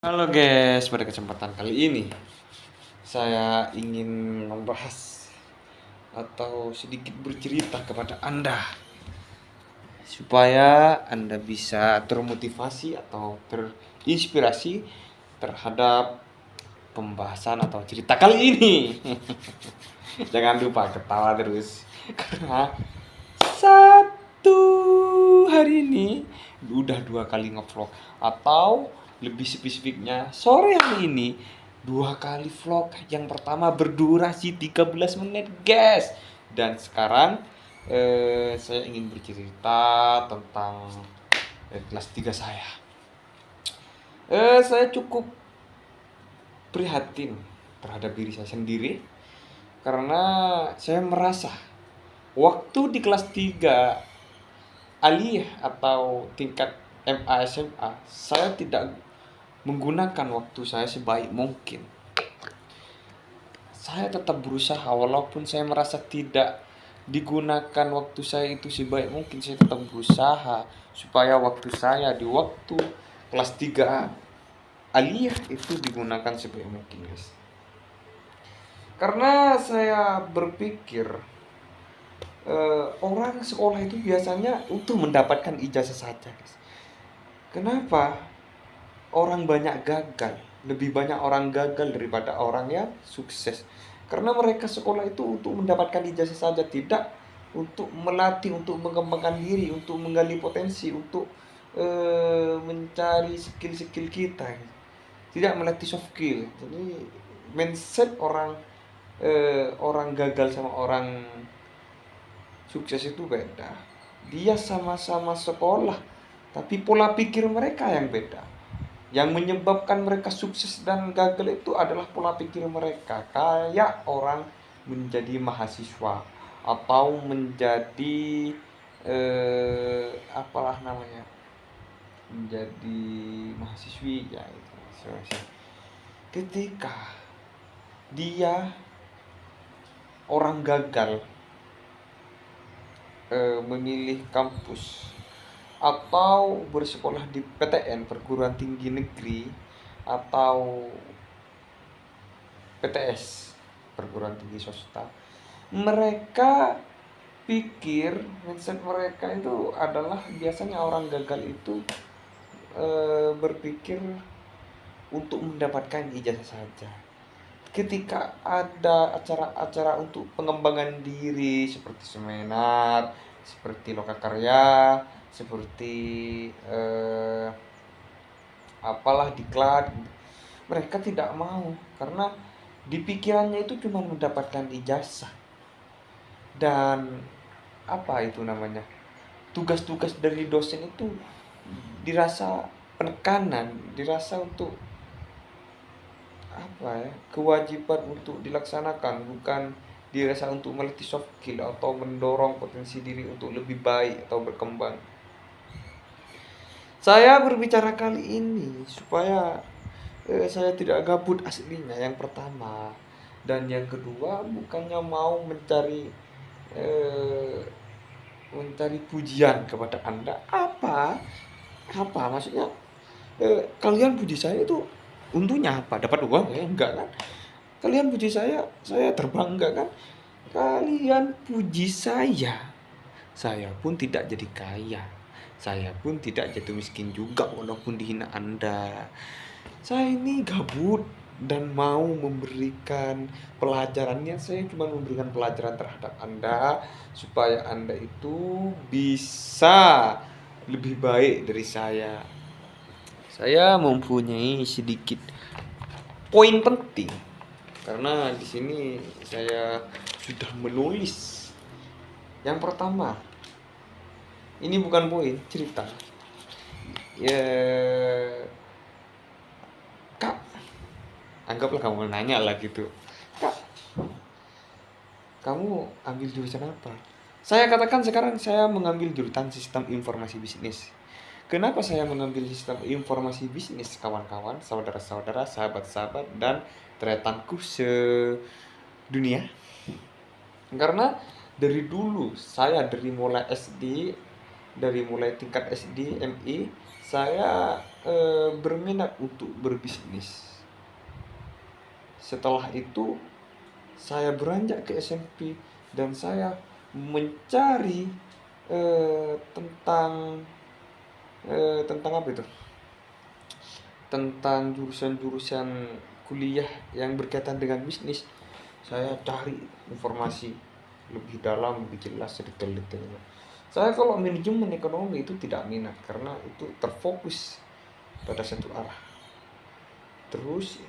Halo guys, pada kesempatan kali ini saya ingin membahas atau sedikit bercerita kepada Anda supaya Anda bisa termotivasi atau terinspirasi terhadap pembahasan atau cerita kali ini. Jangan lupa ketawa terus karena satu hari ini udah 2 kali ngevlog, atau lebih spesifiknya sore hari ini 2 kali vlog. Yang pertama berdurasi 13 menit guys, dan sekarang saya ingin bercerita tentang kelas 3 saya. Saya cukup prihatin terhadap diri saya sendiri karena saya merasa waktu di kelas 3 aliyah atau tingkat MA SMA, saya tidak menggunakan waktu saya sebaik mungkin. Saya tetap berusaha walaupun saya merasa tidak digunakan waktu saya itu sebaik mungkin. Saya tetap berusaha supaya waktu saya di waktu kelas 3 aliyah itu digunakan sebaik mungkin guys. Karena saya berpikir orang sekolah itu biasanya untuk mendapatkan ijazah saja guys. Kenapa orang banyak gagal? Lebih banyak orang gagal daripada orang yang sukses. Karena mereka sekolah itu untuk mendapatkan ijazah saja, tidak untuk melatih, untuk mengembangkan diri, untuk menggali potensi, untuk mencari skill-skill kita. Tidak melatih soft skill. Jadi mindset orang gagal sama orang sukses itu beda. Dia sama-sama sekolah, tapi pola pikir mereka yang beda. Yang menyebabkan mereka sukses dan gagal itu adalah pola pikir mereka. Kayak orang menjadi mahasiswa atau menjadi apalah namanya, menjadi mahasiswi ya itu. Ketika dia orang gagal memilih kampus atau bersekolah di PTN, perguruan tinggi negeri, atau PTS, perguruan tinggi swasta, mereka pikir, mindset mereka itu adalah biasanya orang gagal itu berpikir untuk mendapatkan ijazah saja. Ketika ada acara-acara untuk pengembangan diri seperti seminar, seperti lokakarya, seperti apalah diklat, mereka tidak mau karena di pikirannya itu cuma mendapatkan ijazah. Dan apa itu namanya, tugas-tugas dari dosen itu dirasa penekanan, dirasa untuk apa ya, kewajiban untuk dilaksanakan, bukan dirasa untuk melatih soft skill atau mendorong potensi diri untuk lebih baik atau berkembang. Saya berbicara kali ini supaya saya tidak gabut aslinya, yang pertama. Dan yang kedua, bukannya mau eh, mencari pujian kepada Anda. Apa maksudnya? Kalian puji saya itu untungnya apa? Dapat uang ya? Enggak kan? Kalian puji saya terbang enggak kan? Kalian puji saya pun tidak jadi kaya. Saya pun tidak jatuh miskin juga walaupun dihina Anda. Saya ini gabut dan mau memberikan pelajarannya. Saya cuma memberikan pelajaran terhadap Anda supaya Anda itu bisa lebih baik dari saya. Saya mempunyai sedikit poin penting karena di sini saya sudah menulis. Yang pertama, ini bukan poin, cerita. Ya, Kak, anggaplah kamu nanya lah gitu. Kak, kamu ambil jurusan apa? Saya katakan sekarang saya mengambil jurusan sistem informasi bisnis. Kenapa saya mengambil sistem informasi bisnis, kawan-kawan, saudara-saudara, sahabat-sahabat, dan tretanku sedunia? Karena dari dulu saya dari mulai SD, dari mulai tingkat SD, MI, saya berminat untuk berbisnis. Setelah itu saya beranjak ke SMP dan saya mencari tentang tentang apa itu? Tentang jurusan-jurusan kuliah yang berkaitan dengan bisnis. Saya cari informasi lebih dalam, lebih jelas, sedetail-detailnya. Saya kalau manajemen ekonomi itu tidak minat karena itu terfokus pada satu arah. Terus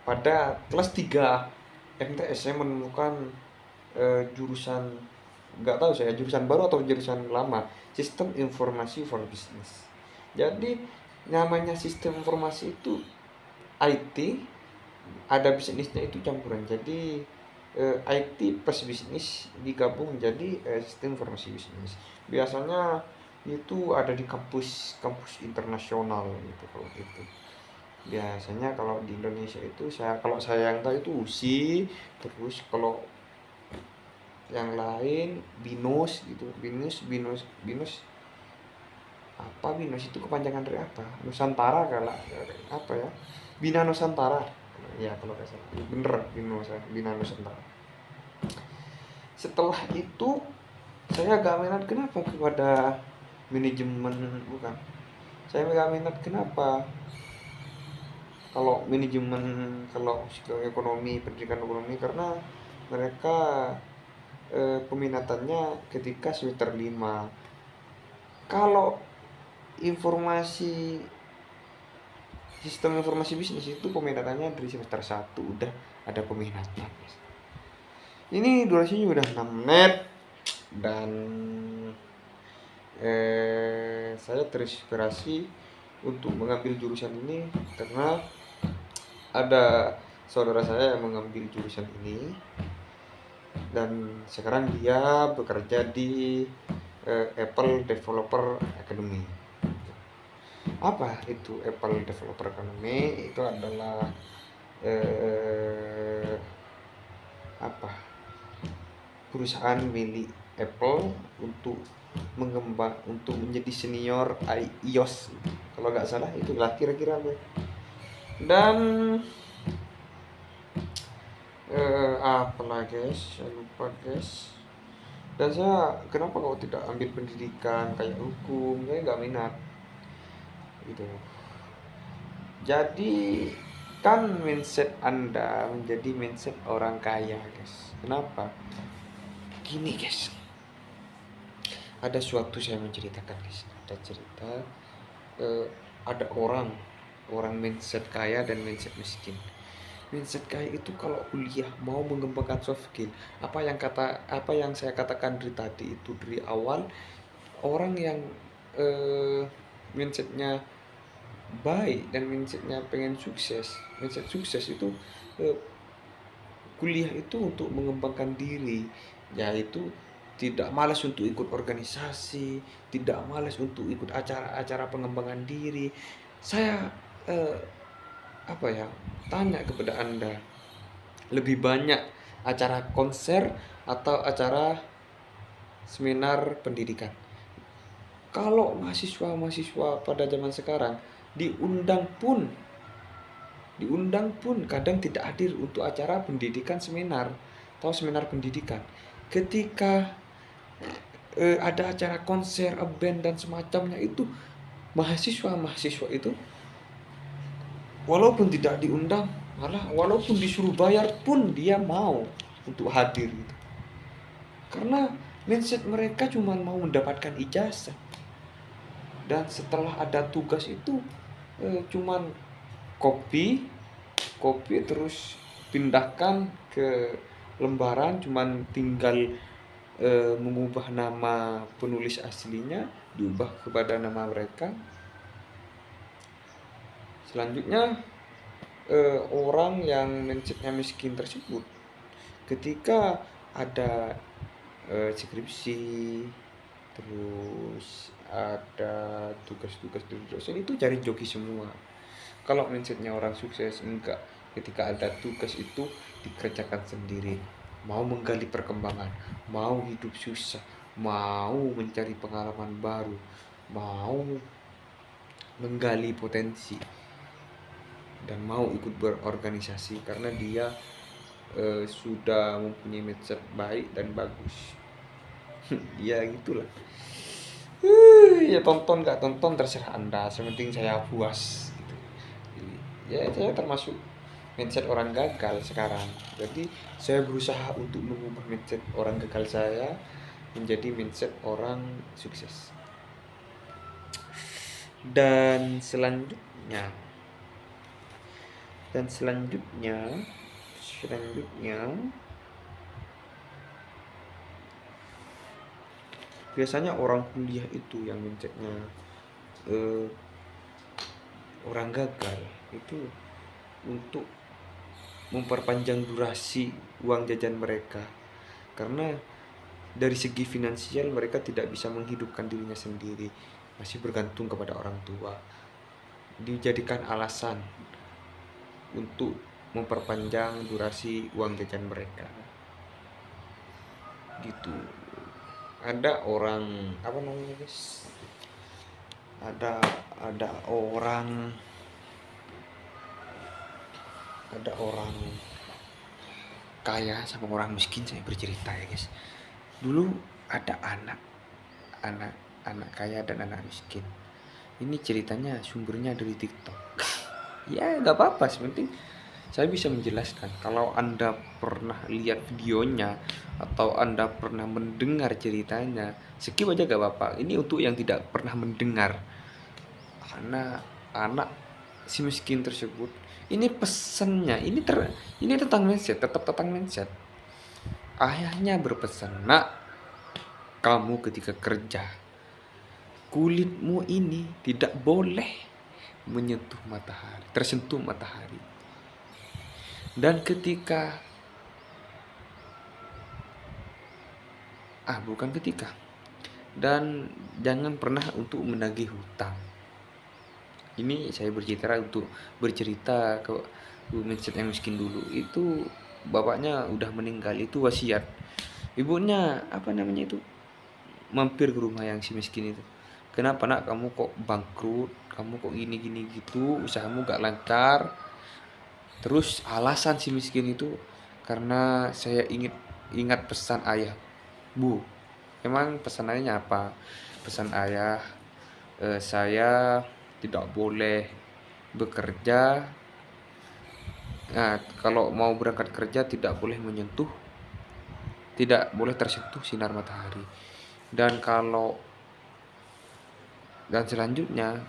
pada kelas 3 MTS saya menemukan jurusan, nggak tahu saya jurusan baru atau jurusan lama, sistem informasi for business. Jadi namanya sistem informasi itu IT, ada bisnisnya itu campuran. Jadi IT plus bisnis digabung menjadi sistem informasi bisnis. Biasanya itu ada di kampus internasional gitu kalau itu. Biasanya kalau di Indonesia itu kalau saya yang tahu itu USI, terus kalau yang lain BINUS gitu. BINUS apa, BINUS itu kepanjangan dari apa? Nusantara kalah apa ya? Bina Nusantara. Ya kalau nggak salah. Bener Bina Nusantara. Setelah itu saya agak minat kenapa kepada manajemen, bukan. Saya agak minat kenapa kalau manajemen, kalau ekonomi, pendidikan ekonomi, karena mereka peminatannya ketika semester 5. Kalau informasi sistem informasi bisnis itu peminatannya dari semester 1 udah ada peminatan. Ini durasinya udah 6 menit dan saya terinspirasi untuk mengambil jurusan ini karena ada saudara saya yang mengambil jurusan ini dan sekarang dia bekerja di Apple Developer Academy. Apa itu Apple Developer Academy? Itu adalah apa, perusahaan milik Apple untuk untuk menjadi senior iOS, kalau nggak salah itulah kira-kira. Dan apalah guys, saya lupa guys. Dan saya kenapa kau tidak ambil pendidikan kayak hukum, saya nggak minat gitu. Jadi kan mindset Anda menjadi mindset orang kaya guys. Kenapa? Gini guys, ada suatu saya menceritakan guys, ada cerita ada orang mindset kaya dan mindset miskin. Mindset kaya itu kalau kuliah mau mengembangkan soft skill, apa yang saya katakan dari tadi itu dari awal, orang yang mindsetnya baik dan mindsetnya pengen sukses, mindset sukses itu kuliah itu untuk mengembangkan diri, yaitu tidak malas untuk ikut organisasi, tidak malas untuk ikut acara-acara pengembangan diri. Saya apa ya, tanya kepada Anda, lebih banyak acara konser atau acara seminar pendidikan? Kalau mahasiswa pada zaman sekarang diundang pun kadang tidak hadir untuk acara pendidikan seminar atau seminar pendidikan. Ketika ada acara konser, band dan semacamnya itu, mahasiswa itu walaupun tidak diundang, malah walaupun disuruh bayar pun dia mau untuk hadir gitu. Karena mindset mereka cuma mau mendapatkan ijazah, dan setelah ada tugas itu cuman copy terus pindahkan ke lembaran, cuman tinggal mengubah nama penulis aslinya, diubah kepada nama mereka. Selanjutnya orang yang mindsetnya miskin tersebut, ketika ada skripsi, terus ada tugas-tugas dari dosen, itu cari joki semua. Kalau mindsetnya orang sukses enggak, ketika ada tugas itu dikerjakan sendiri, mau menggali perkembangan, mau hidup susah, mau mencari pengalaman baru, mau menggali potensi dan mau ikut berorganisasi karena dia sudah mempunyai mindset baik dan bagus. Ya gitulah. Ya tonton nggak tonton terserah Anda, sementing saya puas gitu. Ya saya termasuk mindset orang gagal sekarang. Jadi saya berusaha untuk mengubah mindset orang gagal saya menjadi mindset orang sukses. Dan selanjutnya dan selanjutnya biasanya orang kuliah itu yang mindsetnya eh, orang gagal itu untuk memperpanjang durasi uang jajan mereka, karena dari segi finansial mereka tidak bisa menghidupkan dirinya sendiri, masih bergantung kepada orang tua, dijadikan alasan untuk memperpanjang durasi uang jajan mereka gitu. Ada orang apa namanya guys, ada orang kaya sama orang miskin. Saya bercerita ya guys, dulu ada anak anak kaya dan anak miskin. Ini ceritanya sumbernya dari TikTok. Ya nggak apa-apa, sepenting saya bisa menjelaskan. Kalau Anda pernah lihat videonya atau Anda pernah mendengar ceritanya, skip aja gak apa-apa. Ini untuk yang tidak pernah mendengar. Karena anak si miskin tersebut, ini pesannya, ini tentang mindset, tetap tentang mindset. Ayahnya berpesan, "Nak, kamu ketika kerja, kulitmu ini tidak boleh tersentuh matahari. Dan dan jangan pernah untuk menagih hutang." Ini saya bercerita ke mindset yang miskin dulu. Itu bapaknya udah meninggal, itu wasiat. Ibunya apa namanya itu, mampir ke rumah yang si miskin itu. "Kenapa nak, kamu kok bangkrut, kamu kok gini gitu, usahamu gak lancar?" Terus alasan si miskin itu, "Karena saya ingat pesan ayah." "Bu, emang pesan ayahnya apa?" "Pesan ayah, saya tidak boleh bekerja. Nah, kalau mau berangkat kerja tidak boleh tersentuh sinar matahari. Dan selanjutnya,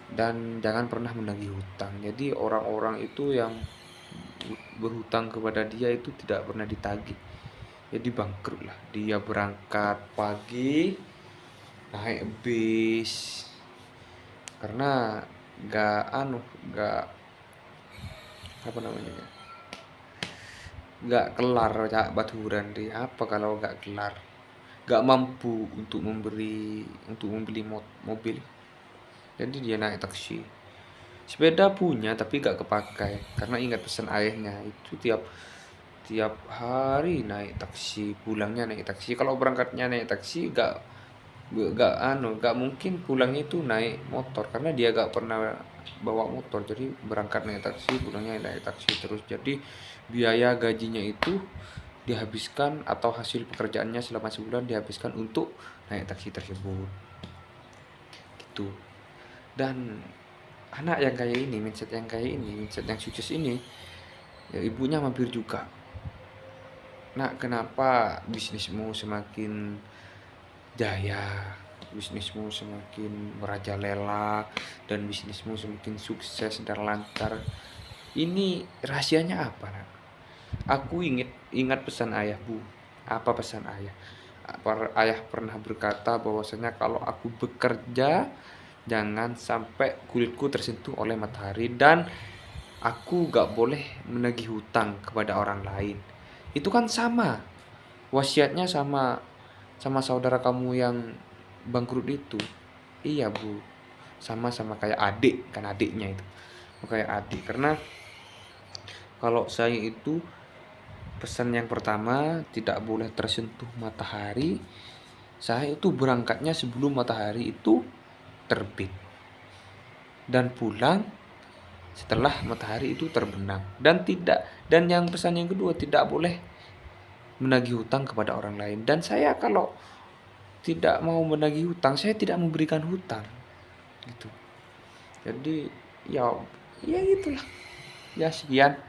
dan jangan pernah menagih hutang." Jadi orang-orang itu yang berhutang kepada dia itu tidak pernah ditagih. Jadi bangkrut lah. Dia berangkat pagi, naik bis, karena gak apa namanya, gak kelar ya baturan dia. Apa kalau gak kelar, gak mampu untuk membeli mobil, jadi dia naik taksi. Sepeda punya tapi gak kepakai karena ingat pesan ayahnya. Itu tiap hari naik taksi, pulangnya naik taksi. Kalau berangkatnya naik taksi, gak mungkin pulangnya itu naik motor karena dia gak pernah bawa motor. Jadi berangkat naik taksi, pulangnya naik taksi terus. Jadi biaya gajinya itu dihabiskan, atau hasil pekerjaannya selama sebulan dihabiskan untuk naik taksi tersebut gitu. Dan anak yang kayak ini, mindset yang sukses ini, ya ibunya mampir juga. "Nak, kenapa bisnismu semakin jaya, bisnismu semakin merajalela, dan bisnismu semakin sukses dan lancar? Ini rahasianya apa, Nak?" "Aku ingat pesan ayah, Bu." "Apa pesan ayah?" "Ayah pernah berkata bahwasanya kalau aku bekerja, jangan sampai kulitku tersentuh oleh matahari, dan aku gak boleh menagih hutang kepada orang lain." Itu kan sama wasiatnya sama saudara kamu yang bangkrut itu. "Iya, Bu." Sama kayak adik, kan adiknya itu kayak adik. Karena kalau saya itu, pesan yang pertama, tidak boleh tersentuh matahari. Saya itu berangkatnya sebelum matahari itu terbit. dan pulang setelah matahari itu terbenam. Dan yang pesan yang kedua, tidak boleh menagih hutang kepada orang lain. Dan saya kalau tidak mau menagih hutang, saya tidak memberikan hutang gitu. Jadi ya, ya gitulah. Ya sekian.